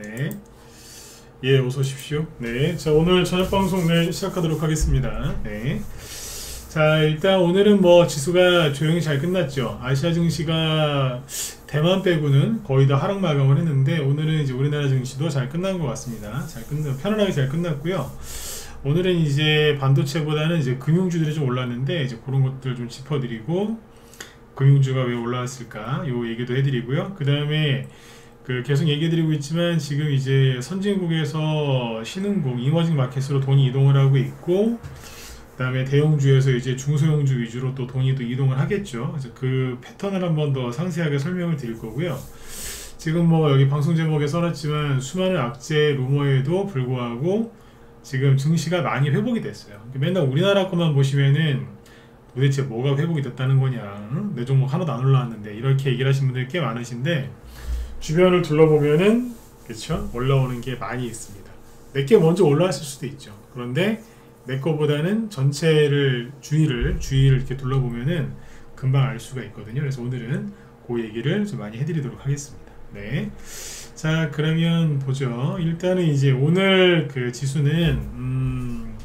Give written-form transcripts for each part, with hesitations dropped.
네. 예, 어서 오십시오. 네. 자, 오늘 저녁 방송 시작하도록 하겠습니다. 네. 자, 일단 오늘은 뭐 지수가 조용히 잘 끝났죠. 아시아 증시가 대만 빼고는 거의 다 하락 마감을 했는데, 오늘은 이제 우리나라 증시도 잘 끝난 것 같습니다. 편안하게 잘 끝났고요. 오늘은 이제 반도체보다는 이제 금융주들이 좀 올랐는데, 이제 그런 것들 좀 짚어드리고, 금융주가 왜 올라왔을까? 요 얘기도 해드리고요. 그 다음에 계속 얘기해드리고 있지만, 지금 이제 선진국에서 신흥국, 이머징 마켓으로 돈이 이동을 하고 있고, 그 다음에 대형주에서 이제 중소형주 위주로 또 돈이 또 이동을 하겠죠. 그래서 그 패턴을 한번 더 상세하게 설명을 드릴 거고요. 지금 뭐 여기 방송 제목에 써놨지만, 수많은 악재 루머에도 불구하고 지금 증시가 많이 회복이 됐어요. 맨날 우리나라 것만 보시면은 도대체 뭐가 회복이 됐다는 거냐, 응? 내 종목 하나도 안 올라왔는데, 이렇게 얘기를 하시는 분들이 꽤 많으신데, 주변을 둘러보면은 그렇죠, 올라오는 게 많이 있습니다. 내게 먼저 올라왔을 수도 있죠. 그런데 내 거보다는 전체를 주위를 이렇게 둘러보면은 금방 알 수가 있거든요. 그래서 오늘은 그 얘기를 좀 많이 해드리도록 하겠습니다. 네. 자, 그러면 보죠. 일단은 이제 오늘 그 지수는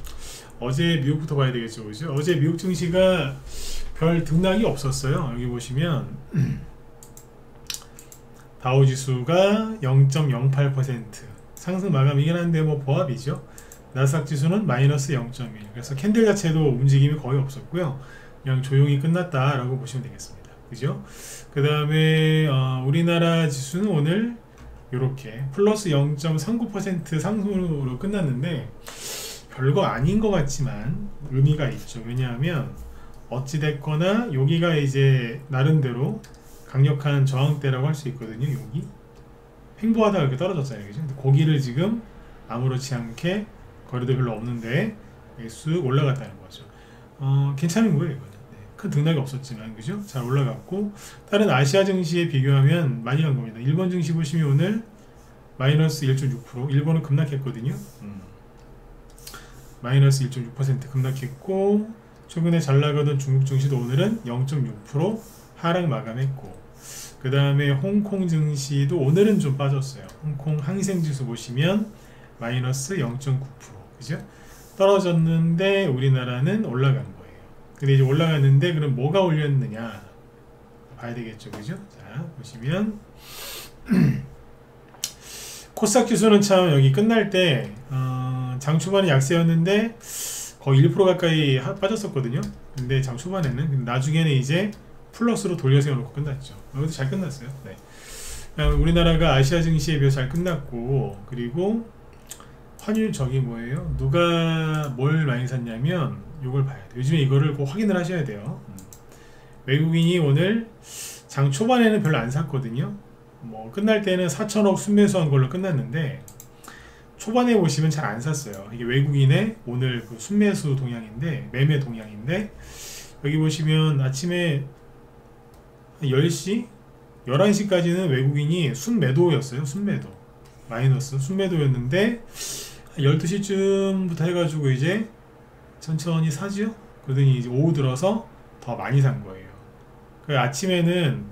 어제 미국부터 봐야 되겠죠, 그죠? 어제 미국 증시가 별 등락이 없었어요. 여기 보시면 다우지수가 0.08% 상승 마감이긴 한데 뭐 보합이죠. 나스닥 지수는 마이너스 0.1, 그래서 캔들 자체도 움직임이 거의 없었고요. 그냥 조용히 끝났다라고 보시면 되겠습니다. 그죠? 그 다음에 우리나라 지수는 오늘 이렇게 플러스 0.39% 상승으로 끝났는데, 별거 아닌 것 같지만 의미가 있죠. 왜냐하면 어찌됐거나 여기가 이제 나름대로 강력한 저항대라고 할 수 있거든요. 여기 횡보하다가 이렇게 떨어졌잖아요, 그죠? 근데 거기를 지금 아무렇지 않게 거리도 별로 없는데 쑥 올라갔다는 거죠. 괜찮은 거예요, 이거는. 네, 큰 등락이 없었지만, 그죠? 잘 올라갔고, 다른 아시아 증시에 비교하면 많이 간 겁니다. 일본 증시 보시면 오늘 마이너스 1.6%, 일본은 급락했거든요. 마이너스 1.6% 급락했고, 최근에 잘 나가던 중국 증시도 오늘은 0.6% 하락 마감했고, 그 다음에 홍콩 증시도 오늘은 좀 빠졌어요. 홍콩 항생지수 보시면 마이너스 0.9%, 그죠? 떨어졌는데 우리나라는 올라간 거예요. 근데 이제 올라갔는데, 그럼 뭐가 올렸느냐 봐야 되겠죠, 그죠? 자, 보시면 코스닥 지수는 참 여기 끝날 때 장 초반에 약세였는데 거의 1% 가까이 빠졌었거든요. 근데 장 초반에는, 나중에는 이제 플러스로 돌려 세워놓고 끝났죠. 여기도 잘 끝났어요. 네. 우리나라가 아시아 증시에 비해 잘 끝났고, 그리고 환율 저기 뭐예요? 누가 뭘 많이 샀냐면 이걸 봐야 돼요. 요즘에 이거를 꼭 확인을 하셔야 돼요. 외국인이 오늘 장 초반에는 별로 안 샀거든요. 뭐 끝날 때는 4천억 순매수한 걸로 끝났는데, 초반에 보시면 잘 안 샀어요. 이게 외국인의 오늘 그 순매수 동향인데, 매매 동향인데, 여기 보시면 아침에 10시, 11시까지는 외국인이 순매도였어요. 순매도. 마이너스 순매도였는데, 12시쯤부터 해가지고 이제 천천히 사죠? 그러더니 이제 오후 들어서 더 많이 산 거예요. 그 아침에는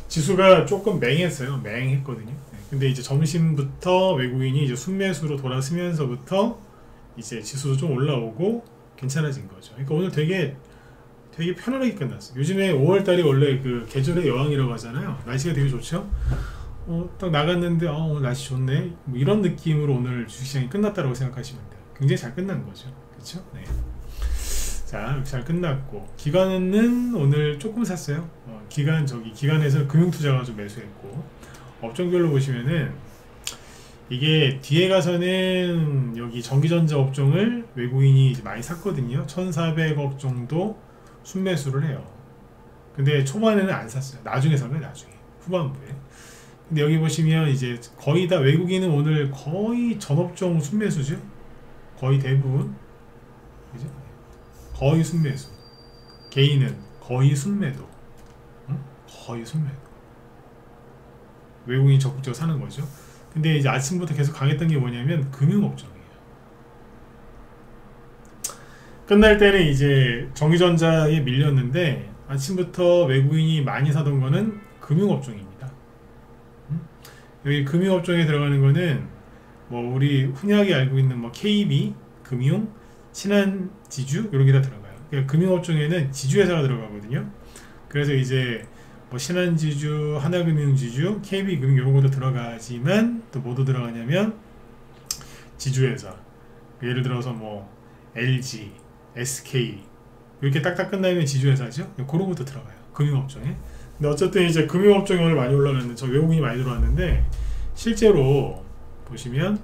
지수가 조금 맹했어요. 맹했거든요. 근데 이제 점심부터 외국인이 이제 순매수로 돌아서면서부터 이제 지수도 좀 올라오고 괜찮아진 거죠. 그러니까 오늘 되게 편안하게 끝났어요. 요즘에 5월달이 원래 그 계절의 여왕이라고 하잖아요. 날씨가 되게 좋죠. 딱 나갔는데 오늘 날씨 좋네, 뭐 이런 느낌으로 오늘 주식시장이 끝났다고 생각하시면 돼요. 굉장히 잘 끝난 거죠, 그렇죠? 네. 자, 이렇게 잘 끝났고, 기관은 오늘 조금 샀어요. 기관에서 금융투자가 좀 매수했고, 업종별로 보시면은 이게 뒤에 가서는 여기 전기전자 업종을 외국인이 이제 많이 샀거든요. 1,400억 정도 순매수를 해요. 근데 초반에는 안 샀어요. 나중에 산 거예요, 나중에. 후반부에. 근데 여기 보시면 이제 거의 다 외국인은 오늘 거의 전업종 순매수죠. 거의 대부분. 그죠? 거의 순매수. 개인은 거의 순매도. 응? 거의 순매도. 외국인이 적극적으로 사는 거죠. 근데 이제 아침부터 계속 강했던 게 뭐냐면 금융업종이에요. 끝날 때는 이제 전기전자에 밀렸는데, 아침부터 외국인이 많이 사던 거는 금융업종입니다. 여기 금융업종에 들어가는 거는 뭐 우리 흔하게 알고 있는 뭐 KB, 금융, 신한지주 이런 게 다 들어가요. 그러니까 금융업종에는 지주회사가 들어가거든요. 그래서 이제 뭐 신한지주, 하나금융지주, KB금융 이런 것도 들어가지만 또 뭐도 들어가냐면 지주회사. 예를 들어서 뭐 LG, SK 이렇게 딱딱 끝나면 지주회사죠. 그런 것도 들어가요. 금융업종에. 근데 어쨌든 이제 금융업종이 오늘 많이 올라갔는데 저 외국인이 많이 들어왔는데 실제로 보시면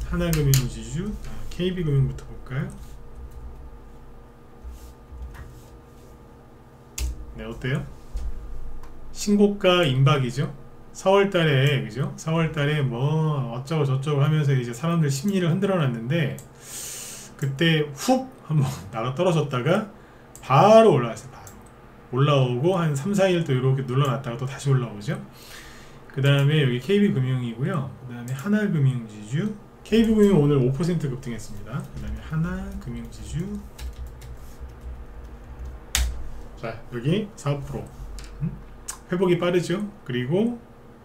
하나금융지주, KB금융부터 볼까요? 네, 어때요? 신고가 임박이죠. 4월달에 그죠? 4월달에 뭐 어쩌고 저쩌고 하면서 이제 사람들 심리를 흔들어 놨는데 그때 훅 한번 나가 떨어졌다가 바로 올라왔어요. 바로 올라오고 한 3, 4일 또 이렇게 눌러놨다가 또 다시 올라오죠. 그 다음에 여기 KB금융이고요. 그 다음에 하나금융지주, KB금융 오늘 5% 급등했습니다. 그 다음에 하나금융지주, 자 여기 4%, 회복이 빠르죠. 그리고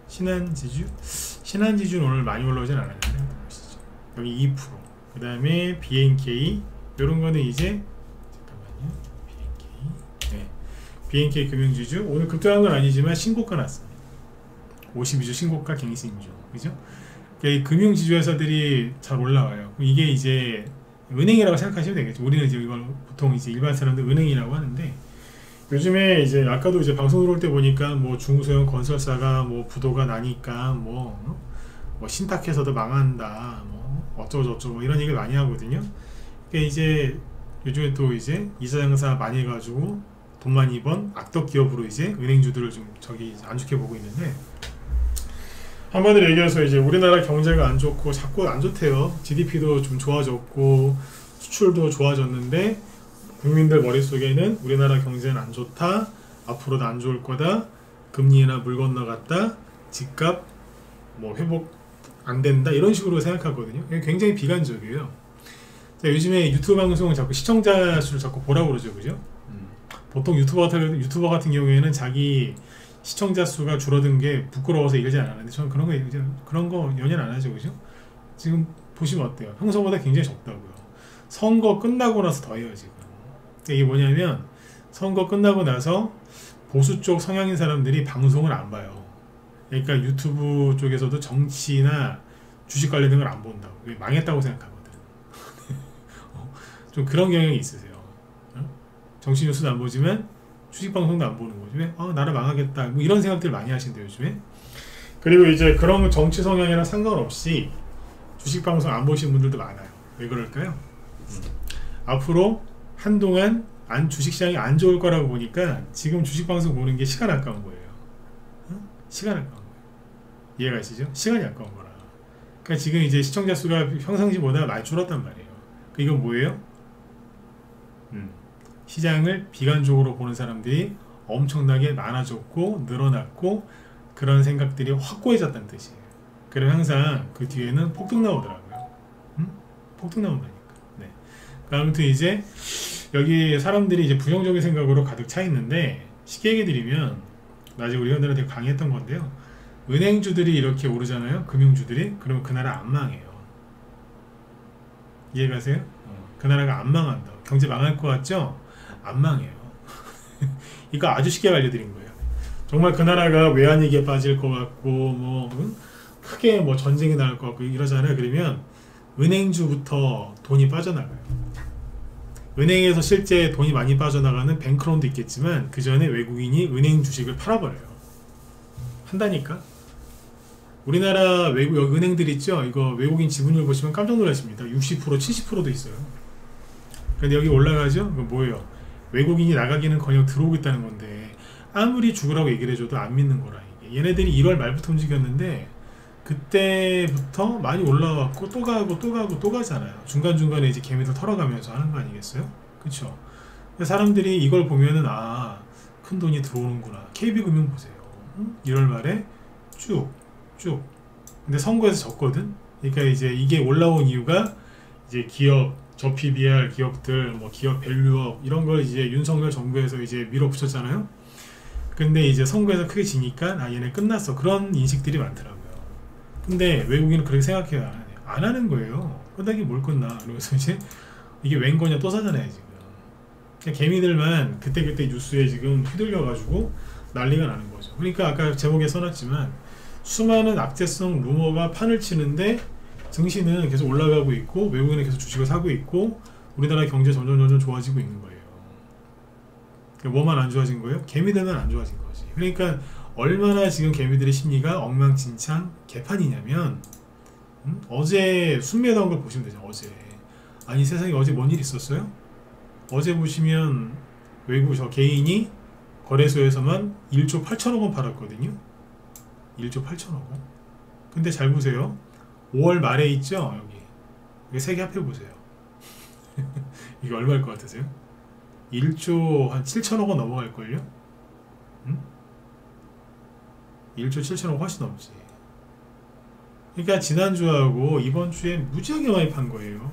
신한지주는 오늘 많이 올라오진 않았는데 보시죠. 여기 2%. 그 다음에 BNK 이런 거는 이제 잠깐만요. BNK 금융지주 오늘 급등한 건 아니지만 신고가 났습니다. 52주 신고가 갱신주, 그죠? 그러니까 금융지주 회사들이 잘 올라와요. 이게 이제 은행이라고 생각하시면 되겠죠. 우리는 이제 이걸 보통 이제 일반 사람들 은행이라고 하는데 요즘에 이제 아까도 이제 방송 들어올 때 보니까 뭐 중소형 건설사가 뭐 부도가 나니까 뭐 신탁해서도 망한다, 뭐 어쩌고 저쩌고 이런 얘기를 많이 하거든요. 그러니까 이제 요즘에 또 이제 이자 장사 많이 해가지고 돈 많이 번 악덕 기업으로 이제 은행주들을 좀 저기 안 좋게 보고 있는데 한마디로 얘기해서 이제 우리나라 경제가 안 좋고 자꾸 안 좋대요. GDP도 좀 좋아졌고 수출도 좋아졌는데 국민들 머릿속에는 우리나라 경제는 안 좋다, 앞으로도 안 좋을 거다, 금리나 물 건너갔다, 집값 뭐 회복 안 된다 이런 식으로 생각하거든요. 굉장히 비관적이에요. 자, 요즘에 유튜브 방송을 자꾸 시청자 수를 자꾸 보라고 그러죠, 그죠? 보통 유튜버 같은 경우에는 자기 시청자 수가 줄어든 게 부끄러워서 이러지 않았는데 저는 그런 거 연연 안 하죠, 그죠? 지금 보시면 어때요? 평소보다 굉장히 적다고요. 선거 끝나고 나서 더해요 지금. 이게 뭐냐면 선거 끝나고 나서 보수 쪽 성향인 사람들이 방송을 안 봐요. 그러니까 유튜브 쪽에서도 정치나 주식 관련된 걸 안 본다고. 망했다고 생각하거든. 좀 그런 경향이 있으세요. 정치 뉴스도 안 보지만 주식 방송도 안 보는 거죠. 왜? 나라 망하겠다. 뭐 이런 생각들 많이 하신대요 요즘에. 그리고 이제 그런 정치 성향이랑 상관없이 주식 방송 안 보시는 분들도 많아요. 왜 그럴까요? 앞으로 한동안 주식시장이 안 좋을 거라고 보니까 지금 주식방송 보는 게 시간 아까운 거예요. 시간 아까운 거예요. 이해가 가시죠? 시간이 아까운 거라. 그러니까 지금 이제 시청자 수가 평상시보다 많이 줄었단 말이에요. 이건 뭐예요? 시장을 비관적으로 보는 사람들이 엄청나게 많아졌고 늘어났고 그런 생각들이 확고해졌다는 뜻이에요. 그럼 항상 그 뒤에는 폭등 나오더라고요. 폭등 나온다니까. 네. 아무튼 이제 여기 사람들이 이제 부정적인 생각으로 가득 차 있는데 쉽게 얘기 드리면 나중에 우리 회원들한테 강의했던 건데요. 은행주들이 이렇게 오르잖아요. 금융주들이. 그러면 그 나라 안 망해요. 이해가세요? 그 나라가 안 망한다. 경제 망할 것 같죠? 안 망해요. 이거 아주 쉽게 알려드린 거예요. 정말 그 나라가 외환위기에 빠질 것 같고 뭐 크게 뭐 전쟁이 날 것 같고 이러잖아요. 그러면 은행주부터 돈이 빠져나가요. 은행에서 실제 돈이 많이 빠져나가는 뱅크론도 있겠지만 그 전에 외국인이 은행 주식을 팔아버려요. 한다니까. 우리나라 은행들 있죠. 이거 외국인 지분율 보시면 깜짝 놀라십니다. 60% 70%도 있어요. 근데 여기 올라가죠. 이거 뭐예요? 외국인이 나가기는커녕 들어오고 있다는 건데 아무리 죽으라고 얘기를 해줘도 안 믿는 거라. 이게 얘네들이 1월 말부터 움직였는데 그때부터 많이 올라왔고 또 가고 또 가고 또 가잖아요. 중간중간에 이제 개미들 털어가면서 하는 거 아니겠어요? 그쵸? 사람들이 이걸 보면은 큰 돈이 들어오는구나. KB금융 보세요. 1월 말에 쭉 근데 선거에서 졌거든. 그러니까 이제 이게 올라온 이유가 이제 기업 저 PBR 기업들 뭐 기업 밸류업 이런 걸 이제 윤석열 정부에서 이제 밀어붙였잖아요. 근데 이제 선거에서 크게 지니까 아 얘네 끝났어 그런 인식들이 많더라고요. 근데 외국인은 그렇게 생각해요. 안 하는 거예요. 끝나기 뭘 끝나. 그러면서 이제 이게 웬 거냐 또 사잖아요 지금. 그냥 개미들만 그때그때 뉴스에 지금 휘둘려가지고 난리가 나는 거죠. 그러니까 아까 제목에 써놨지만 수많은 악재성 루머가 판을 치는데 증시는 계속 올라가고 있고 외국인은 계속 주식을 사고 있고 우리나라 경제 점점 좋아지고 있는 거예요. 그러니까 뭐만 안 좋아진 거예요? 개미들만 안 좋아진 거지. 그러니까 얼마나 지금 개미들의 심리가 엉망진창 개판이냐면 어제 순매도한 걸 보시면 되죠. 어제 아니 세상에 어제 뭔 일 있었어요? 어제 보시면 외국 저 개인이 거래소에서만 1조 8천억 원 팔았거든요. 1조 8천억 원. 근데 잘 보세요. 5월 말에 있죠? 여기 세개 합해 보세요. 이게 얼마일 것 같으세요? 1조 한 7천억 원 넘어갈걸요? 응? 1조 7천억 훨씬 넘지. 그러니까 지난주하고 이번주에 무지하게 많이 판 거예요.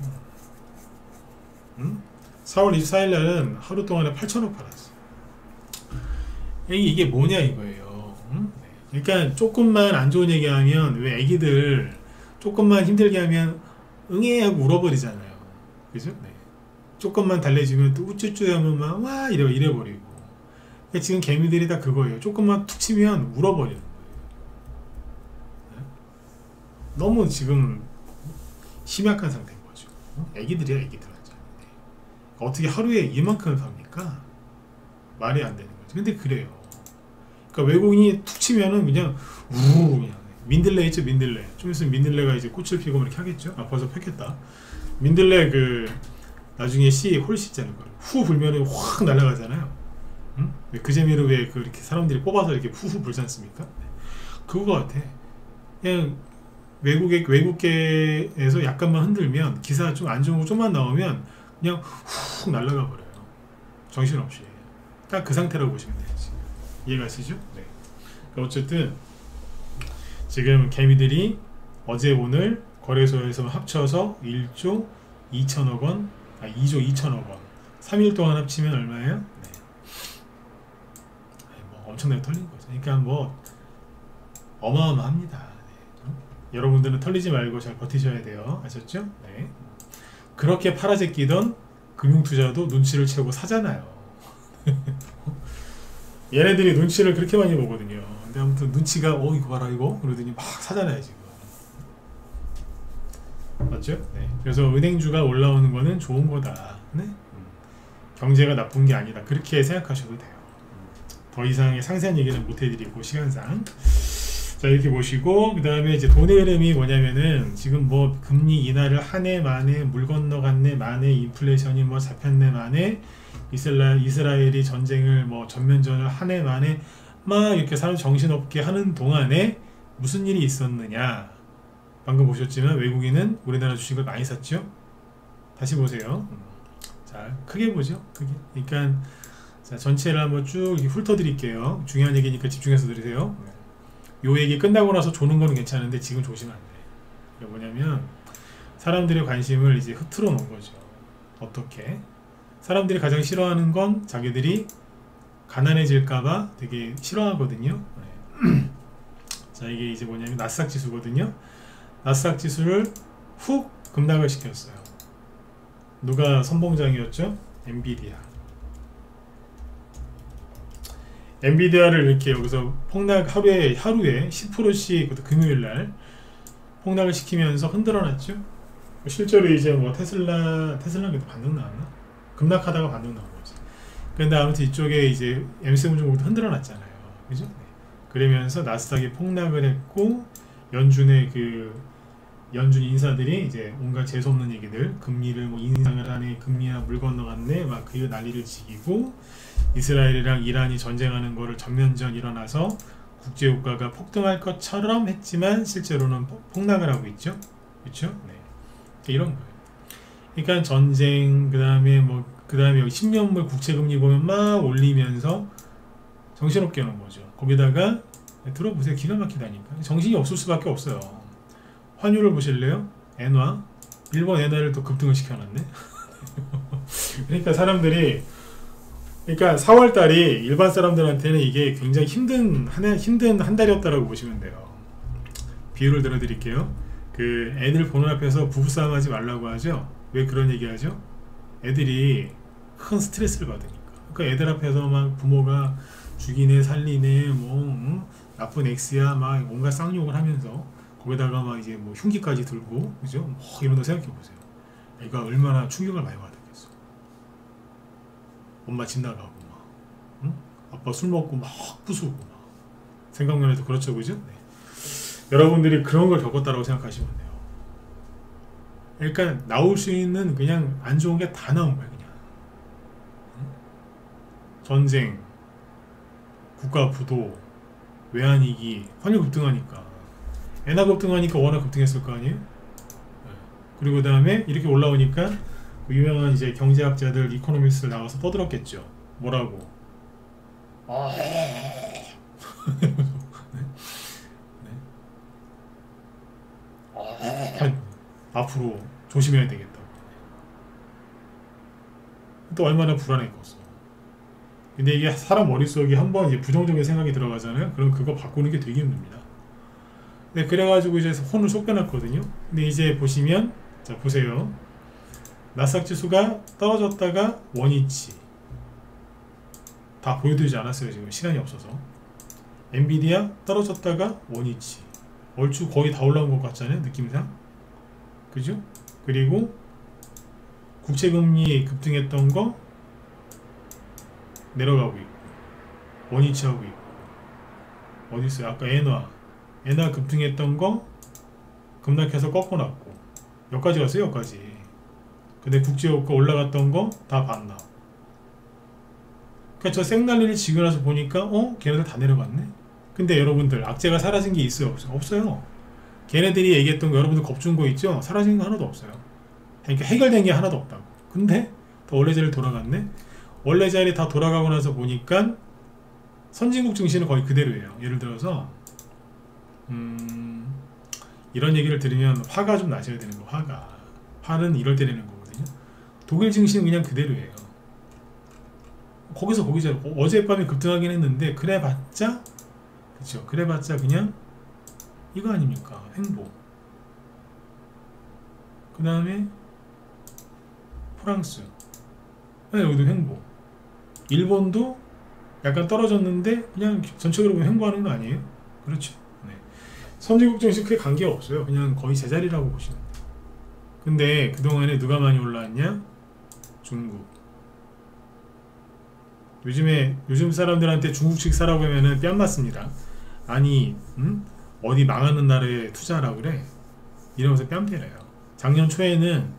응? 4월 24일 날은 하루 동안에 8천억 팔았어. 이게 뭐냐 이거예요. 응? 그러니까 조금만 안 좋은 얘기 하면 왜 애기들 조금만 힘들게 하면 응애 하고 울어버리잖아요. 그죠? 네. 조금만 달래주면 또 우쭈쭈 하면 막 와 이래버리고. 그러니까 지금 개미들이 다 그거예요. 조금만 툭 치면 울어버리는 거예요. 네? 너무 지금 심약한 상태인 거죠. 애기들이야 애기들. 어떻게 하루에 이만큼을 팝니까? 말이 안 되는 거죠. 근데 그래요. 그러니까 외국인이 툭 치면은 그냥 그냥 민들레 있죠, 민들레. 좀 있으면 민들레가 이제 꽃을 피고 이렇게 하겠죠. 아 벌써 폈겠다. 민들레 그 나중에 씨 홀씨 있잖아요. 후 불면은 확 날아가잖아요. 응? 그 재미로 왜 그렇게 사람들이 뽑아서 이렇게 후후 불지 않습니까? 그거 같아. 그냥 외국계에서 약간만 흔들면 기사 좀 안 좋은 거 좀만 나오면 그냥 훅 날아가 버려요. 정신없이. 딱 그 상태라고 보시면 돼요. 지금. 이해가시죠? 네. 그러니까 어쨌든 지금 개미들이 어제 오늘 거래소에서 합쳐서 1조 2천억 원, 2조 2천억 원. 3일 동안 합치면 얼마예요? 네. 뭐 엄청나게 털린 거죠. 그러니까 뭐 어마어마합니다. 네. 여러분들은 털리지 말고 잘 버티셔야 돼요. 아셨죠? 네. 그렇게 팔아제끼던 금융투자도 눈치를 채고 사잖아요. 얘네들이 눈치를 그렇게 많이 보거든요. 근데 아무튼 눈치가 이거 봐라 이거 그러더니 막 사잖아요 지금. 맞죠? 네. 그래서 은행주가 올라오는 거는 좋은 거다. 네? 경제가 나쁜 게 아니다. 그렇게 생각하셔도 돼요. 더 이상의 상세한 얘기는 못 해드리고 시간상. 자 이렇게 보시고 그 다음에 이제 돈의 흐름이 뭐냐면은 지금 뭐 금리 인하를 한 해 만에 물 건너갔네 만에 인플레이션이 뭐 잡혔네 만에 이스라엘이 전쟁을 뭐 전면전을 한 해 만에 막 이렇게 사람 정신없게 하는 동안에 무슨 일이 있었느냐. 방금 보셨지만 외국인은 우리나라 주식을 많이 샀죠. 다시 보세요. 자 크게 보죠. 크게. 그러니까 자 전체를 한번 쭉 훑어 드릴게요. 중요한 얘기니까 집중해서 들으세요. 요 얘기 끝나고 나서 조는 거는 괜찮은데 지금 조심하면 안 돼. 이게 뭐냐면 사람들의 관심을 이제 흐트러 놓은 거죠. 어떻게? 사람들이 가장 싫어하는 건 자기들이 가난해질까봐 되게 싫어하거든요. 네. 자 이게 이제 뭐냐면 나스닥 지수거든요. 나스닥 지수를 훅 급락을 시켰어요. 누가 선봉장이었죠? 엔비디아. 엔비디아를 이렇게 여기서 폭락 하루에 10%씩 금요일날 폭락을 시키면서 흔들어놨죠. 실제로 이제 뭐 테슬라도 반등 나왔나? 급락하다가 반등 나온 거지. 근데 아무튼 이쪽에 이제 M7중국도 흔들어놨잖아요. 그죠? 네. 그러면서 나스닥이 폭락을 했고 연준 인사들이 이제 온갖 재수없는 얘기들, 금리를 뭐 인상을 하네, 금리야 물 건너갔네, 막 그 난리를 지기고 이스라엘이랑 이란이 전쟁하는 거를 전면전 일어나서 국제유가가 폭등할 것처럼 했지만 실제로는 폭락을 하고 있죠. 그렇죠? 네. 이런 거예요. 그러니까 전쟁 그다음에 여기 10년물 국채금리 보면 막 올리면서 정신없게 하는 거죠. 거기다가 들어보세요. 기가 막히다니까. 정신이 없을 수밖에 없어요. 환율을 보실래요? 엔화. 일본 엔화를 또 급등을 시켜놨네. 그러니까 사람들이 그러니까 4월달이 일반 사람들한테는 이게 굉장히 힘든 한 달이었다라고 보시면 돼요. 비유를 들어드릴게요. 그 애들 보는 앞에서 부부싸움 하지 말라고 하죠. 왜 그런 얘기 하죠? 애들이 큰 스트레스를 받으니까. 그러니까 애들 앞에서 막 부모가 죽이네 살리네 뭐 나쁜 X야 막 온갖 쌍욕을 하면서 거기다가 막 이제 뭐 흉기까지 들고 그죠? 뭐 이런 거 생각해 보세요. 애가 얼마나 충격을 많이 받았겠어. 엄마 집 나가고 막 응? 아빠 술 먹고 막 부수고 막 생각만 해도 그렇죠, 그죠? 네. 여러분들이 그런 걸 겪었다라고 생각하시면 돼요. 그러니까 나올 수 있는 그냥 안 좋은 게 다 나온 거야 그냥. 응? 전쟁, 국가 부도, 외환위기, 환율 급등하니까 엔화 급등하니까 원화 급등했을 거 아니에요? 그리고 그 다음에 이렇게 올라오니까 그 유명한 이제 경제학자들 이코노미스트 나와서 떠들었겠죠. 뭐라고? 네? 네? 앞으로 조심해야 되겠다고. 또 얼마나 불안했겠어. 근데 이게 사람 머릿속에 한번 이제 부정적인 생각이 들어가잖아요. 그럼 그거 바꾸는 게 되게 힘듭니다. 네, 그래가지고 이제 혼을 쏙 빼놨거든요. 근데 이제 보시면, 자, 보세요. 나스닥 지수가 떨어졌다가 원위치. 다 보여드리지 않았어요, 지금. 시간이 없어서. 엔비디아 떨어졌다가 원위치. 얼추 거의 다 올라온 것 같잖아요, 느낌상. 그죠? 그리고 국채금리 급등했던 거 내려가고 있고 원위치하고 있고 어디 있어요? 아까 엔화 급등했던 거 급락해서 꺾어놨고 여기까지 갔어요. 여기까지. 근데 국제유가 올라갔던 거 다 반납. 그러니까 저 생날리를 지고 나서 보니까 걔네들 다 내려갔네. 근데 여러분들 악재가 사라진 게 있어요? 없어요? 없어요. 걔네들이 얘기했던 거 여러분들 겁준 거 있죠? 사라진 거 하나도 없어요. 그러니까 해결된 게 하나도 없다고. 근데 더 원래 자리로 돌아갔네. 원래 자리 다 돌아가고 나서 보니까 선진국 증시는 거의 그대로예요. 예를 들어서 이런 얘기를 들으면 화가 좀 나셔야 되는 거. 화는 이럴 때 내는 거거든요. 독일 증시는 그냥 그대로예요. 거기서 거기죠. 어젯밤에 급등하긴 했는데 그래봤자 그쵸. 그래봤자 그냥 이거 아닙니까? 횡보. 그 다음에 프랑스. 여기도 횡보. 일본도 약간 떨어졌는데 그냥 전체적으로 보면 횡보하는 거 아니에요? 그렇죠. 네. 선진국 증시 크게 관계가 없어요. 그냥 거의 제자리라고 보시면 돼요. 근데 그동안에 누가 많이 올라왔냐? 중국. 요즘 사람들한테 중국식 사라고 하면은 뺨 맞습니다. 아니 어디 망하는 나라에 투자하라고 그래? 이러면서 뺨 때려요. 작년 초에는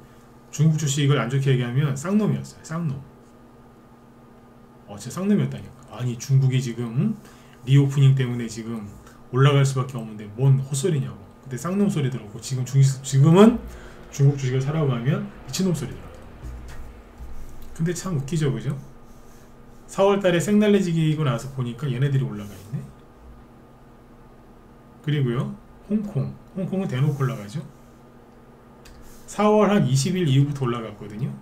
중국 주식을 안 좋게 얘기하면 쌍놈이었어요. 쌍놈. 진짜 쌍놈이었다니까. 아니 중국이 지금 리오프닝 때문에 지금 올라갈 수밖에 없는데 뭔 헛소리냐고. 그때 쌍놈 소리 들었고 지금은 중국 주식을 사라고 하면 미친놈 소리 들어요. 근데 참 웃기죠, 그죠? 4월달에 생날래지기고 나서 보니까 얘네들이 올라가 있네. 그리고요, 홍콩은 대놓고 올라가죠. 4월 한 20일 이후부터 올라갔거든요.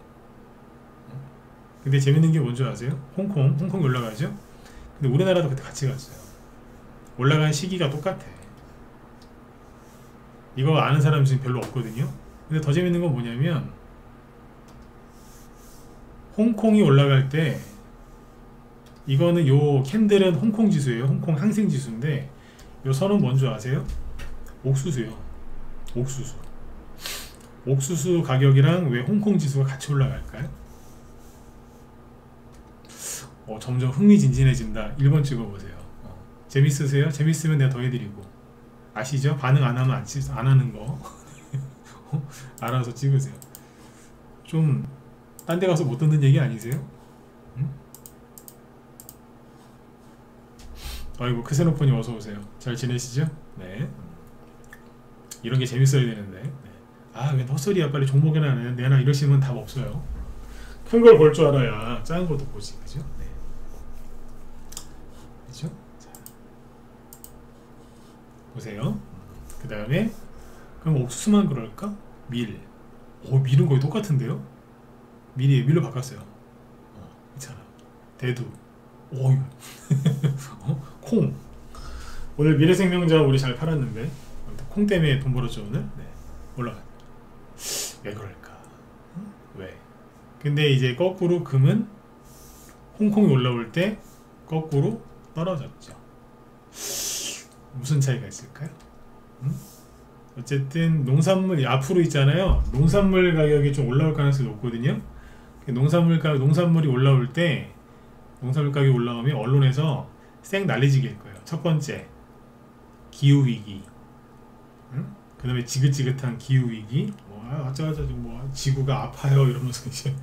근데 재밌는 게 뭔지 아세요? 홍콩 올라가죠. 근데 우리나라도 그때 같이 갔어요. 올라간 시기가 똑같아. 이거 아는 사람 지금 별로 없거든요. 근데 더 재밌는 건 뭐냐면 홍콩이 올라갈 때 이거는 요 캔들은 홍콩 지수예요. 홍콩 항생 지수인데 요 선은 뭔지 아세요? 옥수수요. 옥수수 가격이랑 왜 홍콩 지수가 같이 올라갈까요? 점점 흥미진진해진다. 1번 찍어보세요. 재밌으세요? 재밌으면 내가 더 해드리고. 아시죠? 반응 안 하면 안 하는 거. 알아서 찍으세요. 좀 딴 데 가서 못 듣는 얘기 아니세요? 응? 아이고 크세노폰이 어서오세요. 잘 지내시죠? 네. 이런 게 재밌어야 되는데. 네. 왜 헛소리야. 빨리 종목이나 내나 이러시면 답 없어요. 큰 걸 볼 줄 알아야 작은 것도 보지. 그죠? 네. 그죠? 자. 보세요. 그 다음에 그럼 옥수수만 그럴까? 밀은 거의 똑같은데요? 밀로 바꿨어요. 괜찮아. 대두. 오유. 콩. 오늘 미래생명자 우리 잘 팔았는데 콩 때문에 돈 벌었죠 오늘. 네. 올라가. 왜 그럴까? 왜? 근데 이제 거꾸로 금은 홍콩이 올라올 때 거꾸로 떨어졌죠. 무슨 차이가 있을까요? 어쨌든 농산물이 앞으로 있잖아요. 농산물 가격이 좀 올라올 가능성이 높거든요. 농산물이 올라올 때 농산물 가격이 올라오면 언론에서 쌩 난리지길 거예요. 첫 번째 기후위기, 그 다음에 지긋지긋한 기후위기, 어쩌고저쩌고 지구가 아파요 이러면서 이제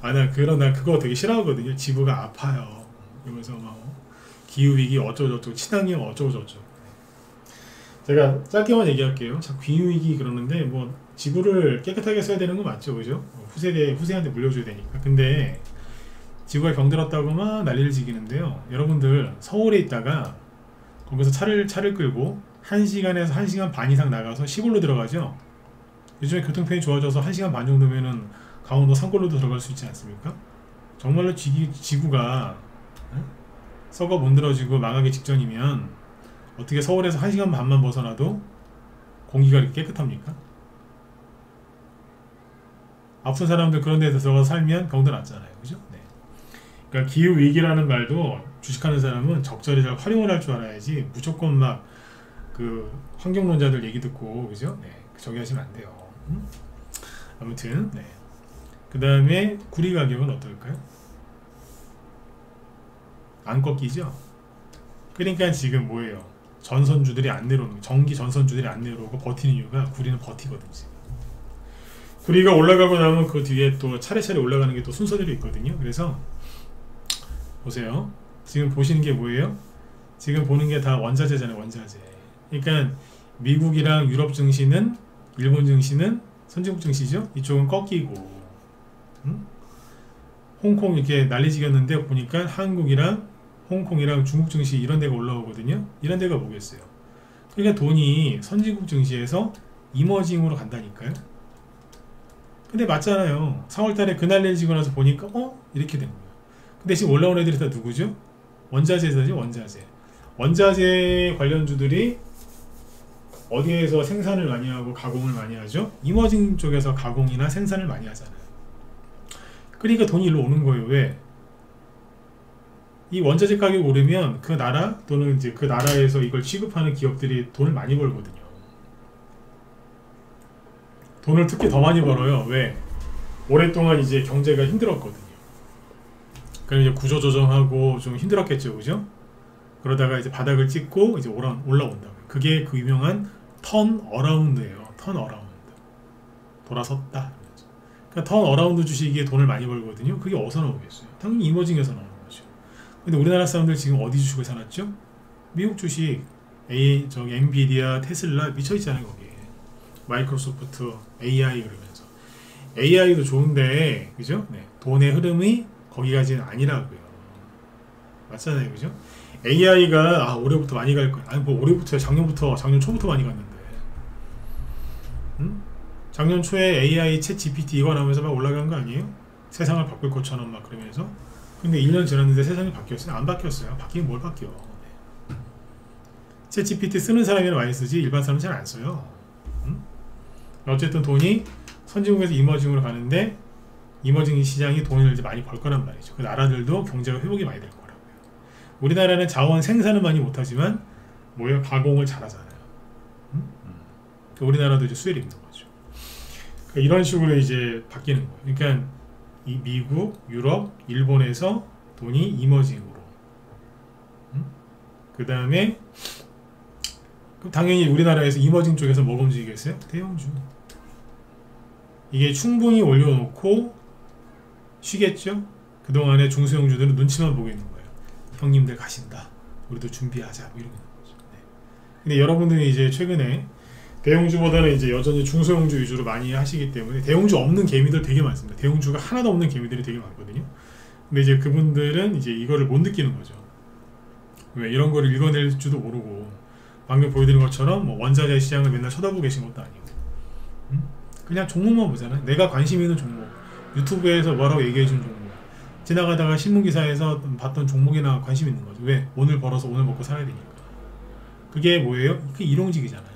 나 그거 되게 싫어하거든요. 지구가 아파요 이러면서 막 기후위기 어쩌고저쩌고 친환경 어쩌고저쩌고. 제가 짧게만 얘기할게요. 자꾸 기후위기 그러는데 뭐 지구를 깨끗하게 써야 되는 거 맞죠, 그죠? 후세한테 물려줘야 되니까. 근데 지구가 병들었다고 막 난리를 지기는데요. 여러분들 서울에 있다가 거기서 차를 끌고 1시간에서 1시간 반 이상 나가서 시골로 들어가죠. 요즘에 교통편이 좋아져서 1시간 반 정도면은 강원도 산골로도 들어갈 수 있지 않습니까? 정말로 지구가 썩어 문드러지고 망하기 직전이면 어떻게 서울에서 1시간 반만 벗어나도 공기가 이렇게 깨끗합니까? 아픈 사람들 그런 데서 들어가서 살면 병도 낫잖아요. 그죠? 네. 그러니까 기후위기라는 말도 주식하는 사람은 적절히 잘 활용을 할 줄 알아야지 무조건 막 그 환경론자들 얘기 듣고, 그죠? 네. 저기 하시면 안 돼요. 아무튼, 네. 그 다음에 구리 가격은 어떨까요? 안 꺾이죠? 그러니까 지금 뭐예요? 전선주들이 안 내려오는, 전기 전선주들이 안 내려오고 버티는 이유가 구리는 버티거든요. 구리가 올라가고 나면 그 뒤에 또 차례차례 올라가는 게 또 순서대로 있거든요. 그래서 보세요. 지금 보시는 게 뭐예요? 지금 보는 게 다 원자재잖아요. 원자재. 그러니까 미국이랑 유럽 증시는, 일본 증시는, 선진국 증시죠. 이쪽은 꺾이고, 홍콩 이렇게 난리지겼는데 보니까 한국이랑 홍콩이랑 중국 증시 이런 데가 올라오거든요. 이런 데가 뭐겠어요? 그러니까 돈이 선진국 증시에서 이머징으로 간다니까요. 근데 맞잖아요. 4월달에 그 난리를 지고 나서 보니까 이렇게 된 거예요. 근데 지금 올라온 애들이 다 누구죠? 원자재죠. 원자재 관련주들이 어디에서 생산을 많이 하고 가공을 많이 하죠? 이머징 쪽에서 가공이나 생산을 많이 하잖아요. 그러니까 돈이 일로 오는 거예요. 왜? 이 원자재 가격이 오르면 그 나라 또는 이제 그 나라에서 이걸 취급하는 기업들이 돈을 많이 벌거든요. 돈을 특히 더 많이 벌어요. 왜? 오랫동안 이제 경제가 힘들었거든요. 그럼 이제 구조조정하고 좀 힘들었겠죠, 그죠? 그러다가 이제 바닥을 찍고 이제 올라온다고요. 그게 그 유명한 턴어라운드예요. 턴어라운드. 돌아섰다. 그러니까 턴어라운드 주식이 돈을 많이 벌거든요. 그게 어디서 나오겠어요? 당연히 이머징에서 나오는 거죠. 근데 우리나라 사람들 지금 어디 주식을 사놨죠? 미국 주식, 엔비디아, 테슬라 미쳐있잖아요, 거기에. 마이크로소프트, AI 그러면서. AI도 좋은데, 그죠? 네. 돈의 흐름이 거기까지는 아니라고요. 맞잖아요, 그죠? AI가 올해부터 많이 갈 거야. 아니 뭐 올해부터 작년 초부터 많이 갔는데. 작년 초에 AI 챗 GPT 이거 나오면서 막 올라간 거 아니에요? 세상을 바꿀 것처럼 막 그러면서. 근데 1년 지났는데 세상이 바뀌었어요? 안 바뀌었어요. 바뀌면 뭘 바뀌어? 네. 챗 GPT 쓰는 사람이나 많이 쓰지 일반 사람은 잘 안 써요. 어쨌든 돈이 선진국에서 이머징으로 가는데 이머징 시장이 돈을 이제 많이 벌 거란 말이죠. 그 나라들도 경제가 회복이 많이 될 거라고요. 우리나라는 자원 생산은 많이 못하지만 뭐예요? 가공을 잘하잖아요. 우리나라도 이제 수혜를 입는 거죠. 그러니까 이런 식으로 이제 바뀌는 거예요. 그러니까 이 미국, 유럽, 일본에서 돈이 이머징으로. 그 다음에 당연히 우리나라에서 이머징 쪽에서 뭐가 움직이겠어요? 대형주. 이게 충분히 올려놓고 쉬겠죠? 그동안에 중소형주들은 눈치만 보고 있는 거예요. 형님들 가신다. 우리도 준비하자. 뭐 이런 거죠. 네. 근데 여러분들이 이제 최근에 대형주보다는 이제 여전히 중소형주 위주로 많이 하시기 때문에 대형주 없는 개미들 되게 많습니다. 대형주가 하나도 없는 개미들이 되게 많거든요. 근데 이제 그분들은 이제 이거를 못 느끼는 거죠. 왜? 이런 거를 읽어낼 줄도 모르고 방금 보여드린 것처럼 뭐 원자재 시장을 맨날 쳐다보고 계신 것도 아니고 그냥 종목만 보잖아요. 내가 관심 있는 종목, 유튜브에서 뭐라고 얘기해 준 종목, 지나가다가 신문기사에서 봤던 종목이나 관심 있는 거죠. 왜? 오늘 벌어서 오늘 먹고 살아야 되니까. 그게 뭐예요? 그게 일용직이잖아요.